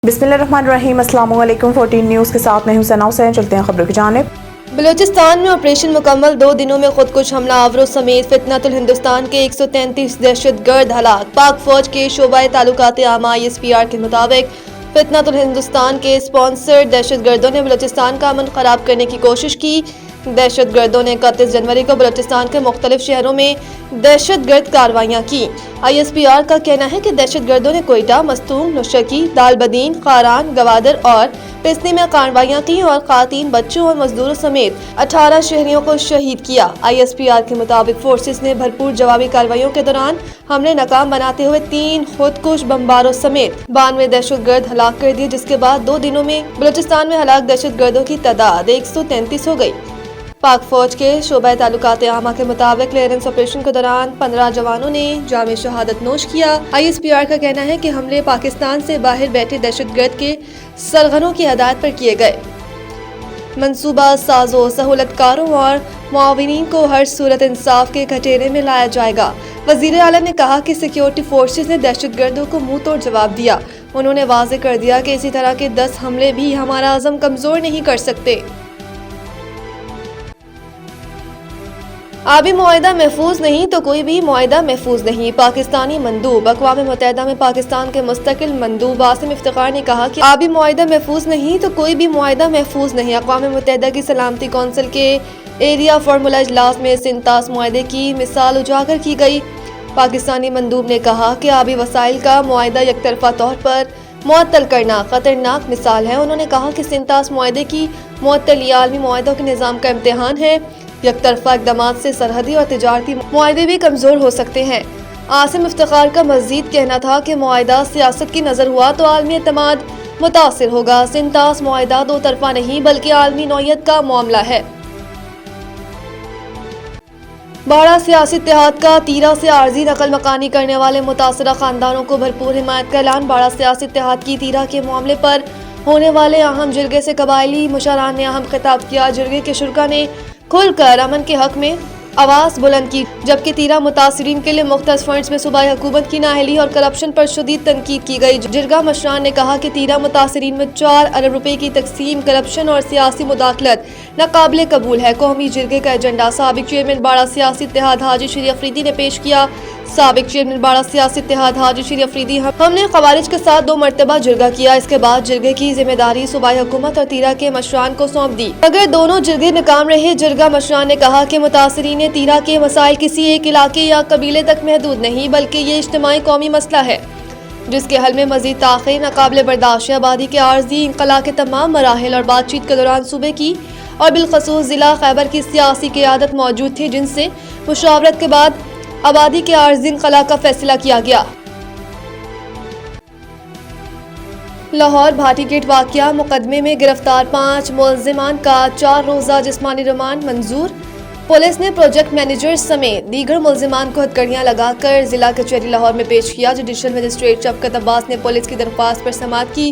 बिस्मिल्लाहिर्रहमानिर्रहीम। अस्सलाम वालेकुम। 14 न्यूज़ के साथ मैं हूं सना हुसैन। चलते हैं खबरों की जानिब। बलूचिस्तान में ऑपरेशन मुकम्मल। 2 दिनों में खुदकुश हमलावरों समेत फितनतुल हिंदुस्तान के 133 दहशतगर्द हलाक। पाक फौज के शोबाए तालुकात आमा ISPR के मुताबिक फितनतुल हिंदुस्तान के स्पॉन्सर्ड दहशतगर्दों ने बलूचिस्तान का अमन खराब करने की कोशिश की। दहशतगर्दों ने 31 जनवरी को बलूचिस्तान के मुख्तलिफ शहरों में दहशतगर्द कार्रवाइयाँ की। ISPR का कहना है कि दहशतगर्दों ने कोयटा, मस्तूम, नुशकी, दालबदीन, खारान, गवादर और पिस्ती में कार्रवाइयाँ की और खातीन, बच्चों और मजदूरों समेत 18 शहरियों को शहीद किया। ISPR के मुताबिक फोर्सेस ने भरपूर जवाबी कार्रवाइयों के दौरान हमले नाकाम बनाते हुए 3 खुदकुश बमबारों समेत 92 दहशतगर्द हलाक कर दिए, जिसके बाद 2 दिनों में बलूचिस्तान में हलाक दहशतगर्दों की तादाद 133 हो गई। पाक फौज के शोबाए तालुकात आमा के मुताबिक क्लियरेंस ऑपरेशन के दौरान 15 जवानों ने जामे शहादत नोश किया। ISPR का कहना है कि हमले पाकिस्तान से बाहर बैठे दहशतगर्द के सरगनों की हदायत पर किए गए। मंसूबा साजों, सहूलतकारों और मुआविनीन को हर सूरत इंसाफ के कटघरे में लाया जाएगा। वजीर आला ने कहा कि सिक्योरिटी फोर्सेस ने दहशतगर्दों को मुंह तोड़ जवाब दिया। उन्होंने वाज़ेह कर दिया कि इसी तरह के 10 हमले भी हमारा अज़म कमजोर नहीं कर सकते। आबी मुआहिदा महफूज नहीं तो कोई भी मुआहिदा महफूज नहीं। पाकिस्तानी मंदूब अक़वाम मुत्तहिदा में पाकिस्तान के मुस्तकिल मंदूब आसिम इफ्तिखार ने कहा कि आबी मुआहिदा महफूज नहीं तो कोई भी मुआहिदा महफूज नहीं। अक़वाम मुत्तहिदा की सलामती कौंसिल के एरिया फार्मूला इजलास में सिंतास मुआहिदे की मिसाल उजागर की गई। पाकिस्तानी मंदूब ने कहा कि आबी वसाइल का मुआहिदा यकतरफा तौर पर मुअत्तल करना खतरनाक मिसाल है। उन्होंने कहा कि सिंतास मुआहिदे की मुअत्तली आलमी मुआहिदों के निज़ाम का इम्तिहान है। यकतरफा इक़दामात से सरहदी और तिजारती मुआहिदे भी कमज़ोर हो सकते हैं। आसिम इफ्तिखार का मज़ीद कहना था कि मुआहिदा सियासत की नज़र हुआ तो आलमी एतमाद मुतासिर होगा। सिंतास मुआहिदा दो तरफा नहीं बल्कि आलमी नौयत का मामला है। बाड़ा सियासी इत्तेहाद का तीरा से आर्जी नकल मकानी करने वाले मुतासरा खानदानों को भरपूर हिमायत का ऐलान। बाड़ा सियासी इत्तेहाद की तीरा के मामले पर होने वाले अहम जिरगे से कबायली मुशारान ने अहम खिताब किया। जिरगे के शुरका ने खुलकर अमन के हक में आवाज़ बुलंद की, जबकि तीरा मुतासरीन के लिए मुख्तलिफ फंड्स में सूबाई हुकूमत की नाअहली और करप्शन पर शदीद तनकीद की गई। जिरगा मशरान ने कहा कि तीरा मुतासरीन में 4 अरब रुपए की तकसीम, करप्शन और सियासी मुदाखलत नाकाबिले कबूल है। कौमी जिरगे का एजेंडा साबिक चेयरमैन बाड़ा सियासी इत्तेहाद हाजी श्री अफरीदी ने पेश किया। साबिक चेयरमैन बाड़ा सियासी इत्तेहाद हाजी श्री अफरीदी, हमने खवारिज के साथ 2 मरतबा जिरगा किया। इसके बाद जिरगे की जिम्मेदारी सूबाई हुकूमत और तीरा के मशरान को सौंप दी। अगर दोनों जिरगे नाकाम रहे, जिरगा मशरान ने कहा कि मुतासरीन तीरा के मसाइल किसी एक इलाके या कबीले तक महदूद नहीं बल्कि ये इज्तिमाई कौमी मसला है जिसके हल में मजीद ताख़ीर नाकाबिले बर्दाश्त है। आबादी के आर्जी इंक़ला के तमाम मराहिल और बातचीत के दौरान सूबे की और बिलखसूस ज़िला खैबर की सियासी क़यादत मौजूद थी, जिनसे मुशावरत के बाद आबादी के आर्जी इंक़ला का फैसला किया गया। लाहौर भाटी गेट वाक़या मुकदमे में गिरफ्तार 5 मुलज़िमान का 4 रोज़ा जिस्मानी रिमांड मंजूर। पुलिस ने प्रोजेक्ट मैनेजर समेत दीगर मुलज़िमान को हथकड़ियाँ लगाकर जिला कचहरी लाहौर में पेश किया। जुडिशल मजिस्ट्रेट शफकत अब्बास ने पुलिस की दरख्वास्त पर समाअत की।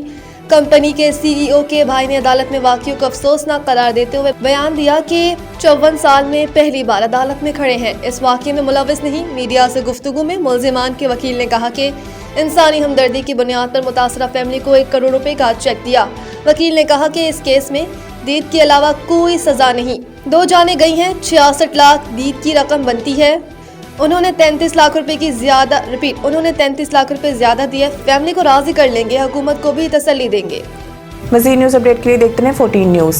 कंपनी के CEO के भाई ने अदालत में वाक़ियों को अफसोसनाक करार देते हुए बयान दिया कि 54 साल में पहली बार अदालत में खड़े हैं, इस वाक़े में मुलव्विस नहीं। मीडिया से गुफ्तगू में मुलज़िमान के वकील ने कहा कि इंसानी हमदर्दी की बुनियाद पर मुतासरा फैमिली को 1 करोड़ रुपए का चेक दिया। वकील ने कहा कि इस केस में दीद के अलावा कोई सजा नहीं। 2 जाने गई हैं, 66 लाख दीद की रकम बनती है। उन्होंने 33 लाख रुपए की उन्होंने 33 लाख रुपए ज्यादा दिए। फैमिली को राजी कर लेंगे, हुकूमत को भी तसल्ली देंगे। मज़ीद न्यूज़ अपडेट के लिए देखते हैं 14 न्यूज़।